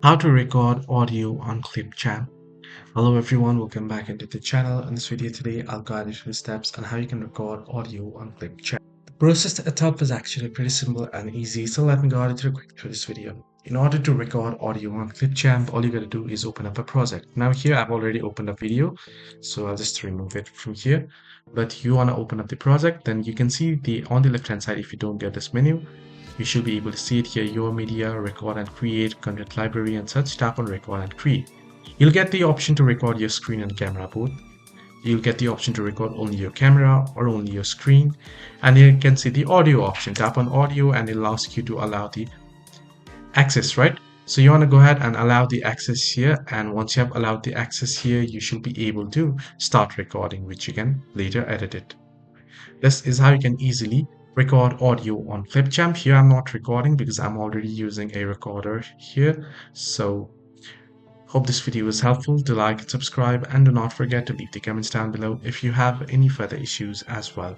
How to record audio on ClipChamp. Hello everyone, welcome back into the channel. In this video today, I'll guide you through the steps on how you can record audio on ClipChamp. The process itself is actually pretty simple and easy, so let me guide you through this video. In order to record audio on ClipChamp, all you gotta do is open up a project. Now here I've already opened a video, so I'll just remove it from here. But you wanna open up the project, then you can see on the left hand side, if you don't get this menu, you should be able to see it here, your media, record and create, content library and such. Tap on record and create. You'll get the option to record your screen and camera both. You'll get the option to record only your camera or only your screen. And you can see the audio option. Tap on audio and it'll ask you to allow the access, right? So you want to go ahead and allow the access here. And once you have allowed the access here, you should be able to start recording, which you can later edit it. This is how you can easily record audio on ClipChamp. Here I'm not recording because I'm already using a recorder here. So hope this video was helpful. Do like and subscribe, and do not forget to leave the comments down below if you have any further issues as well.